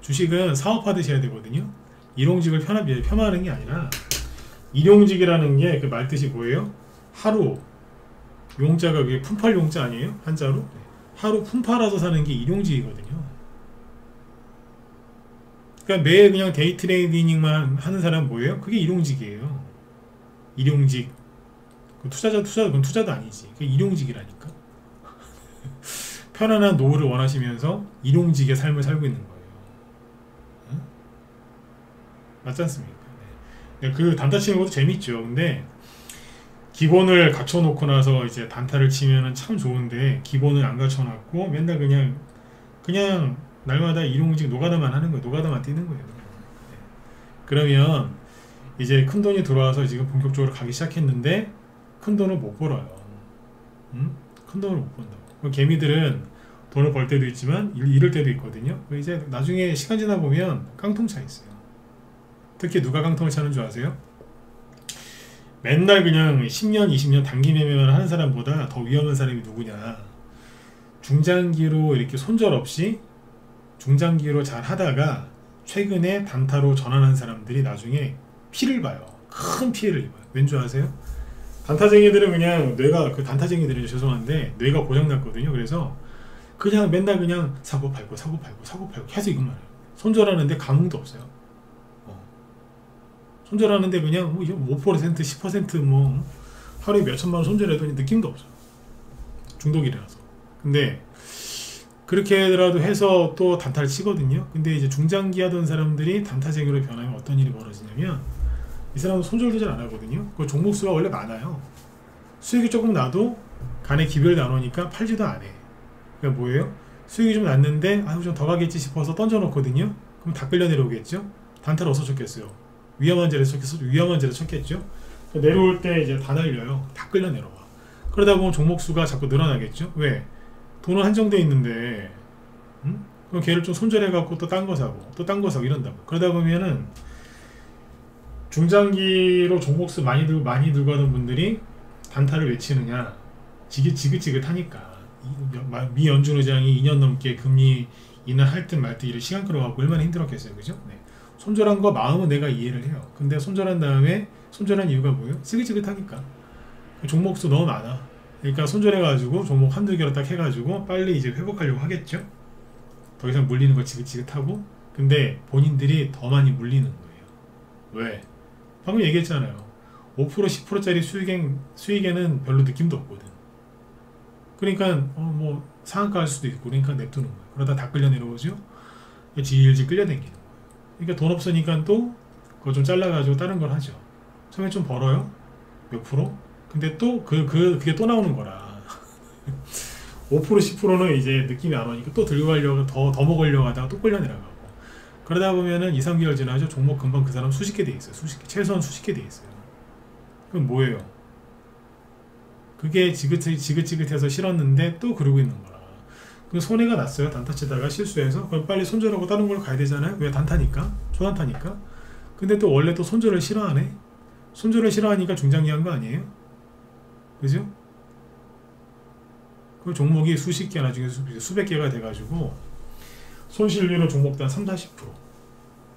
주식은 사업하듯이 해야 되거든요. 일용직을 폄하하는 게 아니라 일용직이라는 게 그 말뜻이 뭐예요? 하루, 용자가 그게 품팔 용자 아니에요? 한자로? 하루 품팔아서 사는 게 일용직이거든요. 그러니까 매일 그냥 데이 트레이딩만 하는 사람은 뭐예요? 그게 일용직이에요. 일용직. 그건 투자도 아니지. 그게 일용직이라니까. 편안한 노후를 원하시면서 일용직의 삶을 살고 있는 거예요. 응? 맞지 않습니까? 네. 그 단타 치는 것도 재밌죠. 근데 기본을 갖춰놓고 나서 이제 단타를 치면은 참 좋은데 기본을 안 갖춰놨고 맨날 그냥 날마다 일용직 노가다만 하는 거예요. 노가다만 뛰는 거예요. 네. 그러면 이제 큰 돈이 들어와서 지금 본격적으로 가기 시작했는데 큰 돈을 못 벌어요. 응? 큰 돈을 못 번다고. 개미들은 돈을 벌 때도 있지만 잃을 때도 있거든요. 이제 나중에 시간 지나 보면 깡통 차 있어요. 특히 누가 깡통을 차는 줄 아세요? 맨날 그냥 10년, 20년 단기 매매만 하는 사람보다 더 위험한 사람이 누구냐? 중장기로 이렇게 손절 없이 중장기로 잘 하다가 최근에 단타로 전환한 사람들이 나중에 피를 봐요. 큰 피해를 입어요. 왠 줄 아세요? 단타쟁이들은 그냥 그 단타쟁이들은 죄송한데 뇌가 고장났거든요. 그래서 그냥 맨날 그냥 사고 팔고 계속 이것만 해요. 손절하는데 감흥도 없어요. 손절하는데 그냥 5% 10% 하루에 몇천만 원 손절해도 느낌도 없어요. 중독이라서. 근데 그렇게라도 해서 또 단타를 치거든요. 근데 이제 중장기 하던 사람들이 단타쟁이로 변하면 어떤 일이 벌어지냐면 이 사람은 손절도 잘 안 하거든요. 그 종목수가 원래 많아요. 수익이 조금 나도 간에 기별도 안 오니까 팔지도 안 해. 그러니까 뭐예요? 수익이 좀 났는데 좀 더 가겠지 싶어서 던져놓거든요. 그럼 다 끌려 내려오겠죠? 단타를 어디서 쳤겠어요? 위험한 자리에 쳤겠죠? 내려올 때 이제 다 날려요. 다 끌려 내려와. 그러다 보면 종목수가 자꾸 늘어나겠죠? 왜? 돈은 한정돼 있는데 그럼 걔를 좀 손절해갖고 또 딴 거 사고 또 딴 거 사고 이런다고. 그러다 보면은 중장기로 종목수 많이 들고 하던 분들이 단타를 외치느냐? 지긋지긋하니까. 미 연준 의장이 2년 넘게 금리 인하할 듯 말 듯 이런 시간 끌어갖고 얼마나 힘들었겠어요. 그죠? 네. 손절한 거 마음은 내가 이해를 해요. 근데 손절한 다음에 손절한 이유가 뭐예요? 지긋지긋하니까. 종목수 너무 많아. 그러니까 손절해가지고 종목 한두 개로 딱 해가지고 빨리 이제 회복하려고 하겠죠? 더 이상 물리는 거 지긋지긋하고. 근데 본인들이 더 많이 물리는 거예요. 왜? 방금 얘기했잖아요. 5% 10%짜리 수익에는 별로 느낌도 없거든. 그러니까 상한가 할 수도 있고 그러니까 냅두는 거예요. 그러다 다 끌려 내려오죠. 질질 끌려당기는 거예요. 그러니까 돈 없으니까 또 그거 좀 잘라가지고 다른 걸 하죠. 처음에 좀 벌어요. 몇 프로? 근데 또 그게 또 나오는 거라. 5% 10%는 이제 느낌이 안 오니까 또 들고 가려고 더 먹으려고 하다가 또 끌려 내려가고. 그러다 보면은 2, 3개월 지나죠. 종목 금방 그 사람 수십 개 돼 있어요. 최소한 수십 개 돼 있어요. 그럼 뭐예요? 그게 지긋지긋해서 싫었는데 또 그러고 있는 거라. 그럼 손해가 났어요. 단타 치다가 실수해서. 그럼 빨리 손절하고 다른 걸로 가야 되잖아요. 왜? 단타니까. 초단타니까. 근데 또 원래 또 손절을 싫어하네. 손절을 싫어하니까 중장기한 거 아니에요? 그죠? 그 종목이 수십 개 나중에 수백 개가 돼가지고 손실률은 종목당 30-40%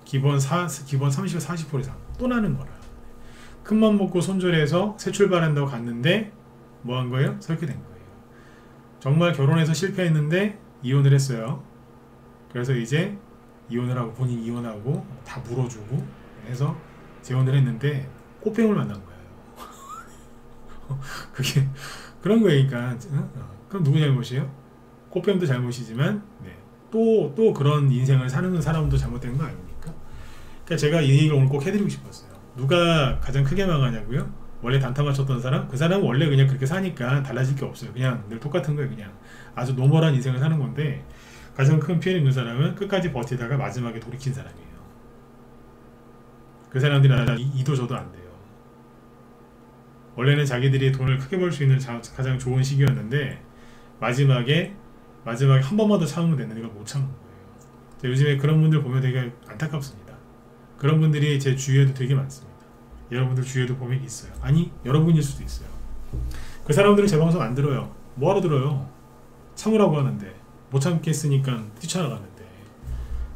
기본 30-40% 이상 또 나는 거라. 큰맘 먹고 손절해서 새 출발한다고 갔는데 뭐 한 거예요? 저렇게 된 거예요. 정말 결혼해서 실패했는데 이혼을 했어요. 그래서 이제 이혼을 하고 본인 이혼하고 다 물어주고 해서 재혼을 했는데 꽃뱀을 만난 거예요. 그게 그런 거니까. 그럼 누구 잘못이에요? 꽃뱀도 잘못이지만 또 그런 인생을 사는 사람도 잘못된 거 아닙니까? 그러니까 제가 이 얘기를 오늘 꼭 해드리고 싶었어요. 누가 가장 크게 망하냐고요? 원래 단타 맞췄던 사람? 그 사람은 원래 그냥 그렇게 사니까 달라질 게 없어요. 그냥 늘 똑같은 거예요. 그냥 아주 노멀한 인생을 사는 건데 가장 큰 피해를 입는 사람은 끝까지 버티다가 마지막에 돌이킨 사람이에요. 그 사람들이 이도 저도 안 돼요. 원래는 자기들이 돈을 크게 벌 수 있는 가장 좋은 시기였는데 마지막에 한 번만 더 참으면 되는데 이걸 못 참은 거예요. 요즘에 그런 분들 보면 되게 안타깝습니다. 그런 분들이 제 주위에도 되게 많습니다. 여러분들 주위에도 보면 있어요. 아니 여러분일 수도 있어요. 그 사람들은 제 방송 안 들어요. 뭐하러 들어요? 참으라고 하는데 못 참겠으니까 뛰쳐나갔는데,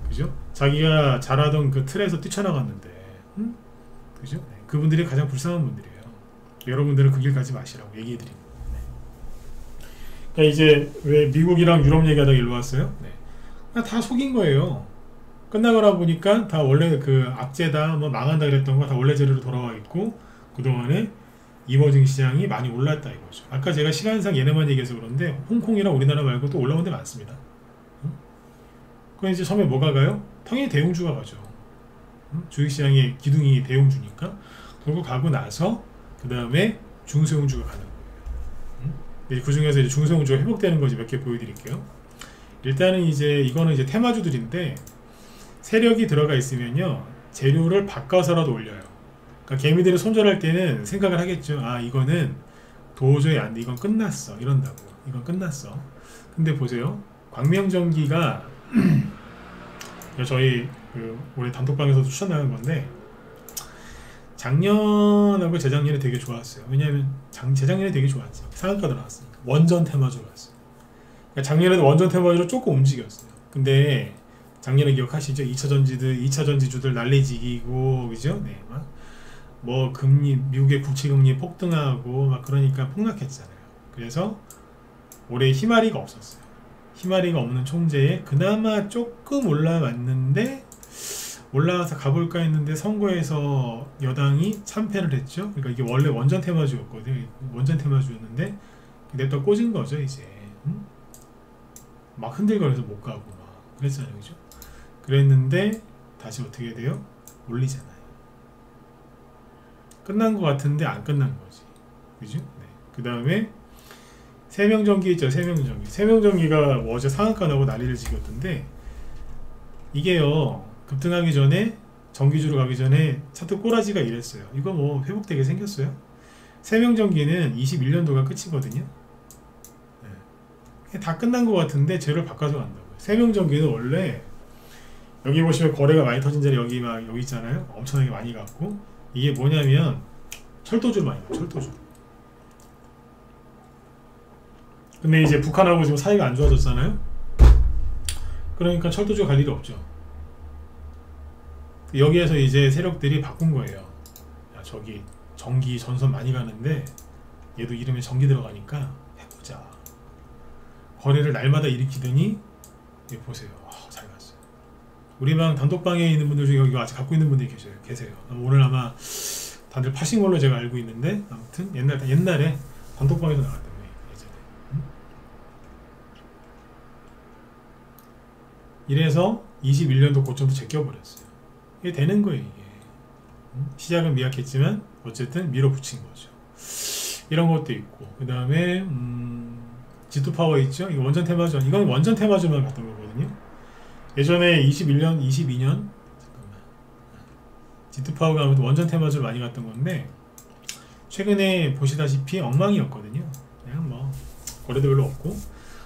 그죠? 자기가 잘하던 그 틀에서 뛰쳐나갔는데, 그죠? 네. 그분들이 가장 불쌍한 분들이에요. 여러분들은 그 길 가지 마시라고 얘기해드립니다. 네. 그러니까 이제 왜 미국이랑 유럽 얘기하다가 일로 왔어요? 네. 다 속인 거예요. 끝나거나 보니까 다 원래 그 악재다, 뭐 망한다 그랬던 거 다 원래 자리로 돌아와 있고, 그동안에 이머징 시장이 많이 올랐다 이거죠. 아까 제가 시간상 얘네만 얘기해서 그런데 홍콩이랑 우리나라 말고 또 올라온 데 많습니다. 그럼 이제 처음에 뭐가 가요? 당연히 대형주가 가죠. 주식시장의 기둥이 대형주니까. 그리고 가고 나서 그 다음에 중소형주가 가는 거예요. 그 중에서 이제 중소형주가 회복되는 거지 몇 개 보여드릴게요. 일단은 이제 이거는 이제 테마주들인데, 세력이 들어가 있으면요 재료를 바꿔서라도 올려요. 그러니까 개미들이 손절할 때는 생각을 하겠죠. 아, 이거는 도저히 안 돼, 이건 끝났어, 이런다고. 이건 끝났어. 근데 보세요, 광명전기가 저희 그 올해 단톡방에서도 추천나간 건데, 작년하고 재작년에 되게 좋았어요. 왜냐하면 재작년에 되게 좋았죠. 상한가도 나왔으니까. 원전 테마주로 왔어요. 그러니까 작년에도 원전 테마주로 조금 움직였어요. 근데 작년에 기억하시죠? 2차 전지주들 난리지기고, 그죠? 네, 뭐 금리, 미국의 국채금리 폭등하고 막 그러니까 폭락했잖아요. 그래서 올해 희마리가 없었어요. 희마리가 없는 총재에 그나마 조금 올라왔는데, 올라와서 가볼까 했는데 선거에서 여당이 참패를 했죠. 그러니까 이게 원래 원전 테마주였거든요. 원전 테마주였는데 냅다 꽂은 거죠 이제. 막 흔들거려서 못 가고 막 그랬잖아요, 그죠? 그랬는데 다시 어떻게 돼요? 올리잖아요. 끝난 것 같은데 안 끝난 거지, 그죠? 네. 그 다음에 세명전기 있죠. 세명전기가 어제 상한가 나고 난리를 지겼던데, 이게요 급등하기 전에, 전기주로 가기 전에 차트 꼬라지가 이랬어요. 이거 뭐 회복되게 생겼어요. 세명전기는 21년도가 끝이거든요. 네. 다 끝난 것 같은데 쟤를 바꿔서 간다고요. 세명전기는 원래 여기 보시면 거래가 많이 터진 자리, 여기 막 여기 있잖아요. 엄청나게 많이 갔고, 이게 뭐냐면 철도주로 많이 가요. 철도주. 근데 이제 북한하고 지금 사이가 안 좋아졌잖아요. 그러니까 철도주가 갈 일이 없죠. 여기에서 이제 세력들이 바꾼 거예요. 야, 저기 전기 전선 많이 가는데 얘도 이름에 전기 들어가니까 해보자. 거래를 날마다 일으키더니 보세요. 잘 갔어요. 우리 방 단톡방에 있는 분들 중에 여기 아직 갖고 있는 분들이 계세요. 오늘 아마 다들 파신 걸로 제가 알고 있는데, 아무튼 옛날에 단톡방에서 나왔던 거예요. 예전에. 이래서 21년도 고점도 제껴버렸어요. 이게 되는 거예요, 이게. 시작은 미약했지만 어쨌든 밀어붙인 거죠. 이런 것도 있고, 그 다음에 G2파워 있죠? 이거 원전 테마주. 이건 원전 테마주만 갔던 거거든요. 예전에 22년 잠깐만, G2파워가 아무튼 원전 테마주를 많이 갔던 건데, 최근에 보시다시피 엉망이었거든요. 그냥 뭐 거래도 별로 없고,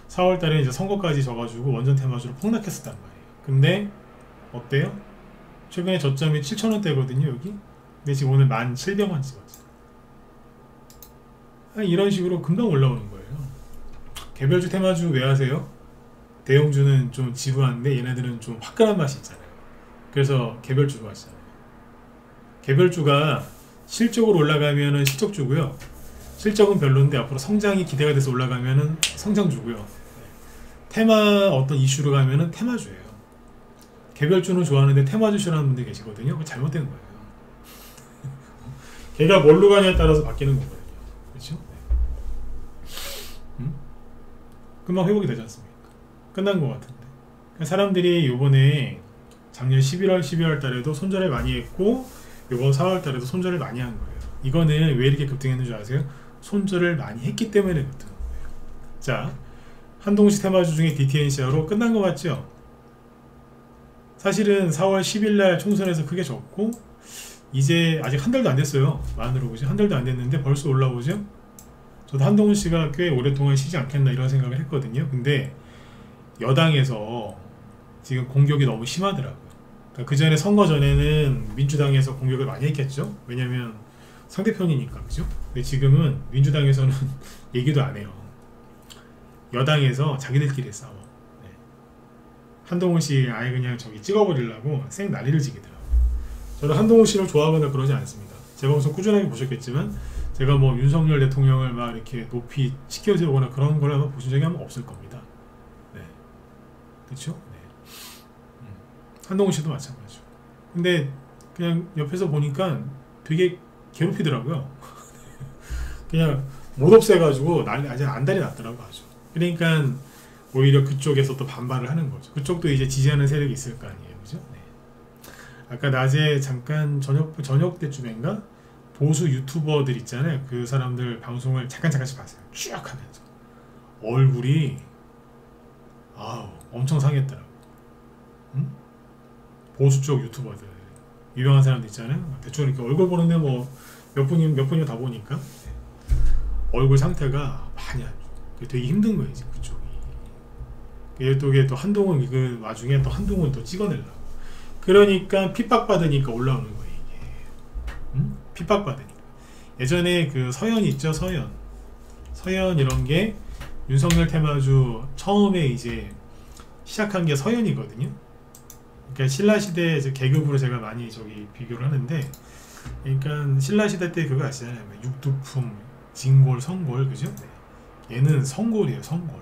4월달에 이제 선거까지 져가지고 원전 테마주로 폭락했었단 말이에요. 근데 어때요? 최근에 저점이 7,000원대거든요, 여기. 근데 지금 오늘 1,700원 찍었어요. 이런 식으로 금방 올라오는 거예요. 개별주 테마주 왜 하세요? 대형주는 좀 지루한데 얘네들은 좀 화끈한 맛이 있잖아요. 그래서 개별주로 하시잖아요. 개별주가 실적으로 올라가면은 실적주고요. 실적은 별론데 앞으로 성장이 기대가 돼서 올라가면은 성장주고요. 테마 어떤 이슈로 가면은 테마주예요. 개별주는 좋아하는데 테마주 싫어하는 분들이 계시거든요. 그거 잘못된 거예요. 걔가 뭘로 가냐에 따라서 바뀌는 거거든요. 그렇죠? 금방 회복이 되지 않습니까? 끝난 것 같은데. 그러니까 사람들이 요번에 작년 11월, 12월 달에도 손절을 많이 했고, 요번 4월 달에도 손절을 많이 한 거예요. 이거는 왜 이렇게 급등했는 줄 아세요? 손절을 많이 했기 때문에 급등한 거예요. 자, 한동시 테마주 중에 DTNCR로 끝난 것 같죠? 사실은 4월 10일날 총선에서 크게 졌고, 이제 아직 한 달도 안 됐어요. 만으로 보죠. 한 달도 안 됐는데 벌써 올라오죠? 저도 한동훈 씨가 꽤 오랫동안 쉬지 않겠나 이런 생각을 했거든요. 근데 여당에서 지금 공격이 너무 심하더라고요. 그러니까 그 전에 선거 전에는 민주당에서 공격을 많이 했겠죠. 왜냐면 상대편이니까, 그죠? 근데 지금은 민주당에서는 얘기도 안 해요. 여당에서 자기들끼리 싸워. 네. 한동훈 씨 아예 그냥 저기 찍어버리려고 쌩 난리를 지기더라고요. 저는 한동훈 씨를 좋아하거나 그러지 않습니다. 제 방송 꾸준하게 보셨겠지만 제가 뭐 윤석열 대통령을 막 이렇게 높이 치켜세우거나 그런 걸 아마 보신 적이 아마 없을 겁니다. 네. 그렇죠? 네. 한동훈 씨도 마찬가지죠. 근데 그냥 옆에서 보니까 되게 괴롭히더라고요. 그냥 못 없애가지고 아직 안달이 났더라고 아주. 그러니까 오히려 그쪽에서 또 반발을 하는 거죠. 그쪽도 이제 지지하는 세력이 있을 거 아니에요, 그죠? 네. 아까 낮에 잠깐 저녁 때쯤인가 보수 유튜버들 있잖아요. 그 사람들 방송을 잠깐씩 봤어요. 쭉 하면서 얼굴이 엄청 상했더라고. 응? 보수 쪽 유튜버들 유명한 사람들 있잖아요. 대충 이렇게 얼굴 보는데 뭐 몇 분이면 다 보니까 얼굴 상태가 많이 안 좋아. 되게 힘든 거예요, 지금 그쪽이. 이게 또 한동훈 그 와중에 또 한동훈 또 찍어내려고. 그러니까 핍박받으니까 올라오는 거예요, 이게. 응? 핍박받으니까. 예전에 그 서현 있죠, 서현 이런 게 윤석열 테마주 처음에 이제 시작한 게 서현이거든요. 그러니까 신라시대 계급으로 제가 많이 저기 비교를 하는데, 그러니까 신라시대 때 그거 아시잖아요. 육두품, 진골, 성골, 그죠? 네. 얘는 성골이에요, 성골.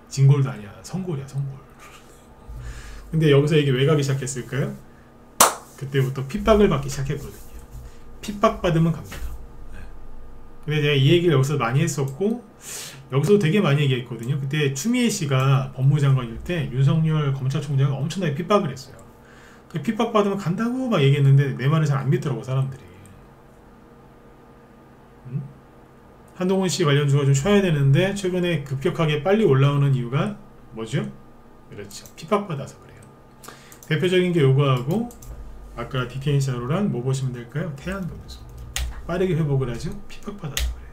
진골도 아니야, 성골이야, 성골. 근데 여기서 이게 왜 가기 시작했을까요? 그때부터 핍박을 받기 시작했거든요. 핍박받으면 갑니다. 네. 근데 제가 이 얘기를 여기서 많이 했었고, 여기서 되게 많이 얘기했거든요. 그때 추미애 씨가 법무장관일 때 윤석열 검찰총장이 엄청나게 핍박을 했어요. 그 핍박받으면 간다고 막 얘기했는데 내 말을 잘 안 믿더라고, 사람들이. 응? 한동훈 씨 관련주가 좀 쉬어야 되는데 최근에 급격하게 빨리 올라오는 이유가 뭐죠? 그렇죠, 핍박받아서 그래요. 대표적인 게 요거하고 아까 디테인샤로랑 뭐 보시면 될까요? 태양금속 빠르게 회복을 하죠? 핍박받아서 그래요.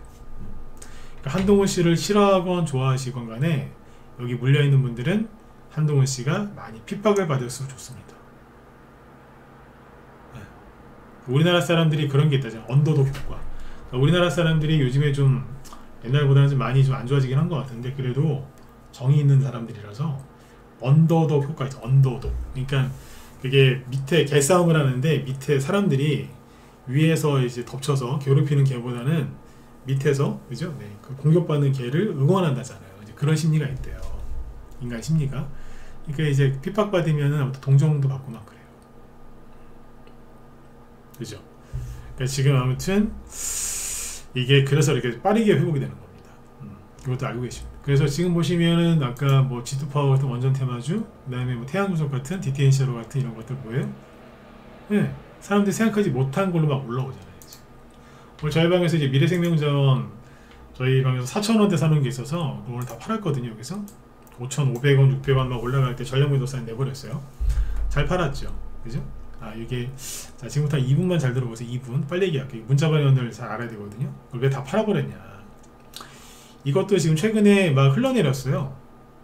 그러니까 한동훈 씨를 싫어하건 좋아하시건 간에 여기 물려있는 분들은 한동훈 씨가 많이 핍박을 받을수록 좋습니다. 네. 우리나라 사람들이 그런 게 있다잖아요. 언더독 효과. 그러니까 우리나라 사람들이 요즘에 좀 옛날보다는 좀 많이 좀 안 좋아지긴 한 것 같은데 그래도 정이 있는 사람들이라서 언더독 효과 있죠. 언더독. 그러니까 그게 밑에 개싸움을 하는데 밑에 사람들이 위에서 이제 덮쳐서 괴롭히는 개보다는 밑에서, 그죠? 네, 그 공격받는 개를 응원한다잖아요. 이제 그런 심리가 있대요. 인간 심리가. 그러니까 이제 핍박받으면은 동정도 받고 막 그래요. 그죠? 그러니까 지금 아무튼 이게 그래서 이렇게 빠르게 회복이 되는 겁니다. 이것도 알고 계십니다. 그래서 지금 보시면은 아까 뭐 G2파워 같은 원전 테마주, 그 다음에 뭐 태양금속 같은 디테인샤로 같은 이런 것들 뭐예요? 네, 사람들이 생각하지 못한 걸로 막 올라오잖아요. 오늘 저희 방에서 이제 미래생명전 저희 방에서 4,000원대 사놓은 게 있어서 오늘 다 팔았거든요. 여기서 5,500원, 600원 막 올라갈 때 전략매도사인 내버렸어요. 잘 팔았죠, 그죠? 이게 자 지금부터 2분만 잘 들어보세요. 2분 빨리 얘기할게요. 문자 발언을 잘 알아야 되거든요. 그걸 왜 다 팔아버렸냐? 이것도 지금 최근에 막 흘러내렸어요.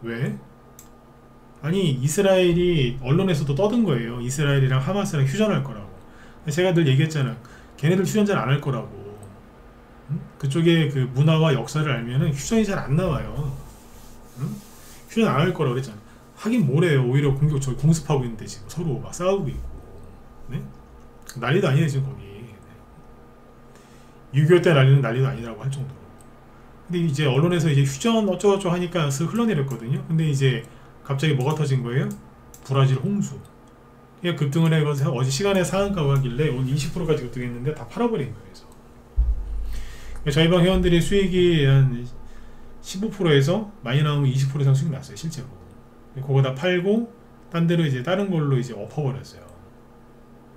왜? 아니 이스라엘이 언론에서도 떠든 거예요. 이스라엘이랑 하마스랑 휴전할 거라고. 제가 늘 얘기했잖아. 걔네들 휴전 잘 안 할 거라고. 응? 그쪽에 그 문화와 역사를 알면은 휴전이 잘 안 나와요. 응? 휴전 안 할 거라고 그랬잖아. 하긴 뭐래요. 오히려 저기 공습하고 있는데 지금 서로 막 싸우고 있고. 네? 난리도 아니에요 지금 거기. 네. 6.25 때 난리도 아니라고 할 정도로. 근데 이제 언론에서 이제 휴전 어쩌고저쩌고 하니까 쓱 흘러내렸거든요. 근데 이제 갑자기 뭐가 터진 거예요? 브라질 홍수. 그냥 급등을 해서 어제 시간에 상한가가 하길래 오늘 20%까지 급등했는데 다 팔아버린 거예요. 그래서 저희 방 회원들이 수익이 한 15%에서 많이 나오면 20% 이상 수익 났어요, 실제로. 그거 다 팔고 딴 데로 이제 다른 걸로 이제 엎어버렸어요.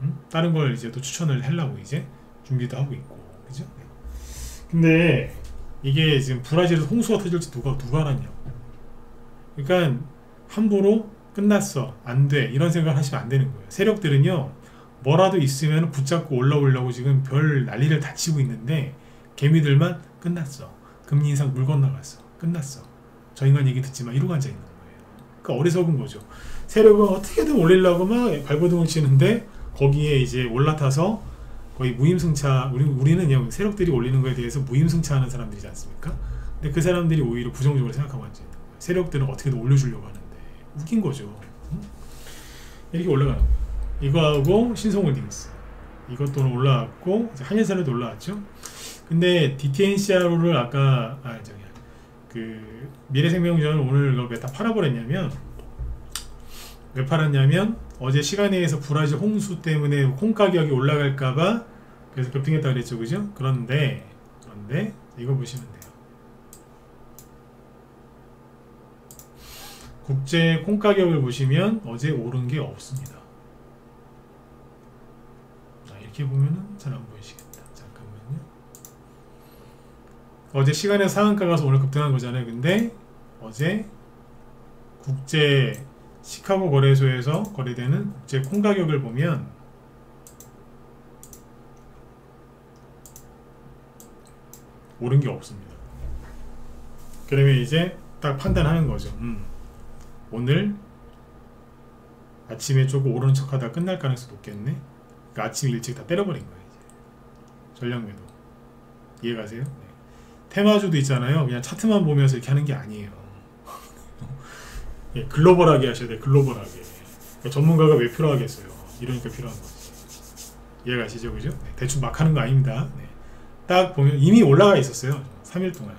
응? 다른 걸 이제 또 추천을 하려고 이제 준비도 하고 있고, 그죠? 근데 이게 지금 브라질에서 홍수가 터질지 누가 알았냐고. 그러니까 함부로 끝났어, 안 돼, 이런 생각을 하시면 안 되는 거예요. 세력들은요 뭐라도 있으면 붙잡고 올라오려고 지금 별 난리를 다 치고 있는데 개미들만 끝났어, 금리 인상 물 건너갔어, 끝났어, 저 인간 얘기 듣지 마, 이러고 앉아있는 거예요. 그러니까 어리석은 거죠. 세력은 어떻게든 올리려고 막 발버둥을 치는데 거기에 이제 올라타서 거의 무임승차, 우리는 그냥 세력들이 올리는 거에 대해서 무임승차하는 사람들이지 않습니까? 근데 그 사람들이 오히려 부정적으로 생각하고 앉아 있는 거예요. 세력들은 어떻게든 올려주려고 하는데 웃긴 거죠. 이렇게 올라가는 거예요. 이거하고 신성홀딩스 이것도 올라왔고 한일산에도 올라왔죠. 근데 DTNCR을 아까 그 미래생명전을 오늘 왜 다 팔아버렸냐면, 왜 팔았냐면 어제 시간에서 브라질 홍수 때문에 콩 가격이 올라갈까봐 그래서 급등했다 그랬죠, 그죠? 그런데 이거 보시면 돼요. 국제 콩 가격을 보시면 어제 오른 게 없습니다. 자, 이렇게 보면은 잘 안 보이시겠다. 잠깐만요. 어제 시간에 상한가 가서 오늘 급등한 거잖아요. 근데 어제 국제 시카고 거래소에서 거래되는 국제 콩 가격을 보면 오른 게 없습니다. 그러면 이제 딱 판단하는 거죠. 오늘 아침에 조금 오르는 척하다 끝날 가능성이 높겠네. 그러니까 아침 일찍 다 때려버린 거예요. 이제 전략매도 이해가세요? 네. 테마주도 있잖아요. 그냥 차트만 보면서 이렇게 하는 게 아니에요. 예, 글로벌하게 하셔야 돼요. 글로벌하게. 그러니까 전문가가 왜 필요하겠어요? 이러니까 필요한 거지. 이해가시죠? 그죠? 네, 대충 막 하는 거 아닙니다. 네. 딱 보면 이미 올라가 있었어요. 3일 동안.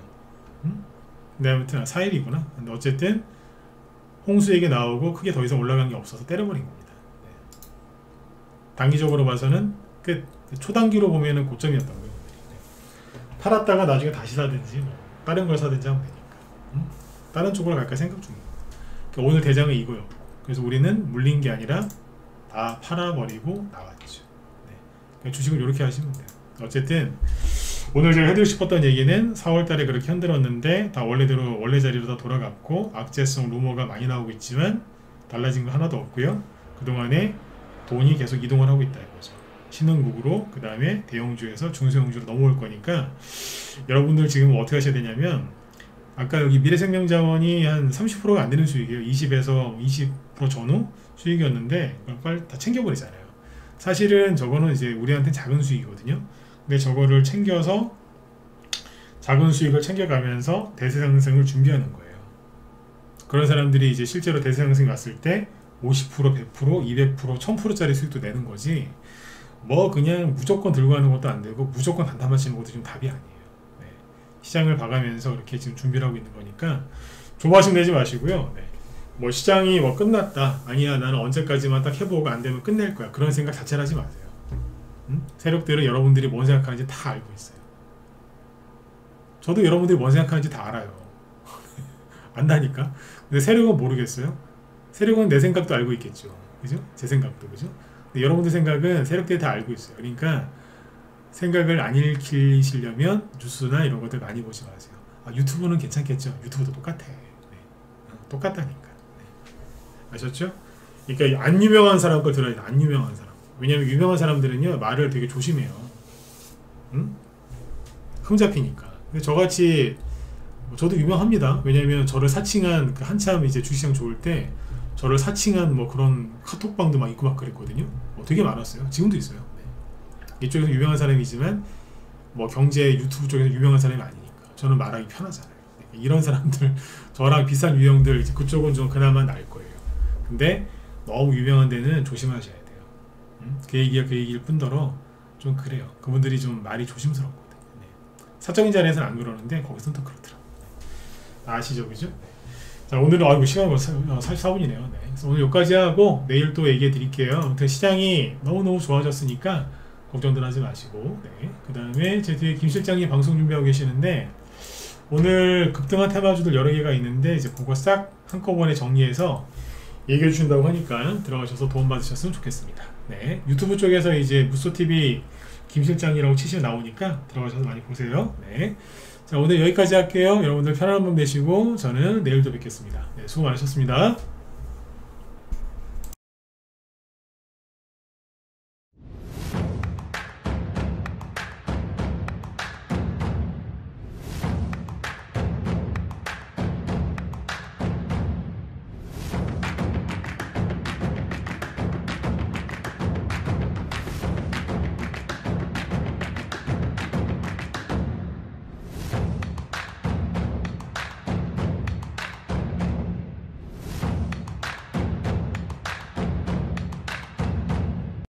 근데 아무튼 4일이구나. 근데 어쨌든 홍수 얘기 나오고 크게 더 이상 올라간 게 없어서 때려버린 겁니다. 네. 단기적으로 봐서는 끝. 초단기로 보면은 고점이었던 거예요. 네. 팔았다가 나중에 다시 사든지 뭐 다른 걸 사든지 하면 되니까. 다른 쪽으로 갈까 생각 중입니다. 그러니까 오늘 대장은 이거요. 그래서 우리는 물린 게 아니라 다 팔아버리고 나왔죠. 네. 그러니까 주식을 이렇게 하시면 돼요. 어쨌든 오늘 제가 해드리고 싶었던 얘기는 4월달에 그렇게 흔들었는데 다 원래대로 원래 자리로 다 돌아갔고 악재성 루머가 많이 나오고 있지만 달라진 거 하나도 없고요. 그동안에 돈이 계속 이동을 하고 있다 이거죠. 신흥국으로 그 다음에 대형주에서 중소형주로 넘어올 거니까 여러분들 지금 어떻게 하셔야 되냐면, 아까 여기 미래생명자원이 한 30%가 안 되는 수익이에요. 20에서 20% 전후 수익이었는데 그걸 빨리 다 챙겨버리잖아요. 사실은 저거는 이제 우리한테 작은 수익이거든요. 근데 저거를 챙겨서 작은 수익을 챙겨가면서 대세상승을 준비하는 거예요. 그런 사람들이 이제 실제로 대세상승이 왔을 때 50%, 100%, 200%, 1000%짜리 수익도 내는 거지, 뭐 그냥 무조건 들고 가는 것도 안 되고 무조건 단타만 치는 것도 지금 답이 아니에요. 네. 시장을 봐가면서 이렇게 지금 준비를 하고 있는 거니까 조바심 내지 마시고요. 네. 뭐 시장이 뭐 끝났다, 아니야 나는 언제까지만 딱 해보고 안 되면 끝낼 거야, 그런 생각 자체를 하지 마세요. 세력들은 여러분들이 뭔 생각하는지 다 알고 있어요. 저도 여러분들이 뭔 생각하는지 다 알아요. 안다니까. 근데 세력은 모르겠어요. 세력은 내 생각도 알고 있겠죠. 그죠? 제 생각도. 그죠? 근데 여러분들 생각은 세력들이 다 알고 있어요. 그러니까 생각을 안 읽히시려면 뉴스나 이런 것들 많이 보지 마세요. 아, 유튜브는 괜찮겠죠? 유튜브도 똑같아. 네. 똑같다니까. 네. 아셨죠? 그러니까 안 유명한 사람 걸 들어야 돼. 안 유명한 사람. 왜냐면 유명한 사람들은요 말을 되게 조심해요. 응? 흠잡히니까. 근데 저같이, 저도 유명합니다. 왜냐면 저를 사칭한 그 한참 이제 주식시장 좋을 때 저를 사칭한 뭐 그런 카톡방도 막 있고 막 그랬거든요. 되게 많았어요. 지금도 있어요. 네. 이쪽에서 유명한 사람이지만 뭐 경제 유튜브 쪽에서 유명한 사람이 아니니까 저는 말하기 편하잖아요. 이런 사람들, 저랑 비슷한 유형들 이제 그쪽은 좀 그나마 나을 거예요. 근데 너무 유명한 데는 조심하셔야 돼요. 그 얘기가 그 얘기일 뿐더러 좀 그래요. 그분들이 좀 말이 조심스럽거든요. 네. 사적인 자리에서는 안 그러는데 거기서는 또 그렇더라고요. 네. 아시죠? 그죠? 네. 자, 오늘은 아이고 시간이 44분이네요. 네. 그래서 오늘 여기까지 하고 내일 또 얘기해 드릴게요. 아무튼 시장이 너무너무 좋아졌으니까 걱정들 하지 마시고, 네. 그 다음에 제 뒤에 김 실장이 방송 준비하고 계시는데 오늘 급등한 테마주들 여러 개가 있는데 이제 그거 싹 한꺼번에 정리해서 얘기해 주신다고 하니까 들어가셔서 도움 받으셨으면 좋겠습니다. 네, 유튜브 쪽에서 이제 무소TV 김 실장이라고 치시면 나오니까 들어가셔서 많이 보세요. 네, 자 오늘 여기까지 할게요. 여러분들 편안한 밤 되시고 저는 내일도 뵙겠습니다. 네, 수고 많으셨습니다.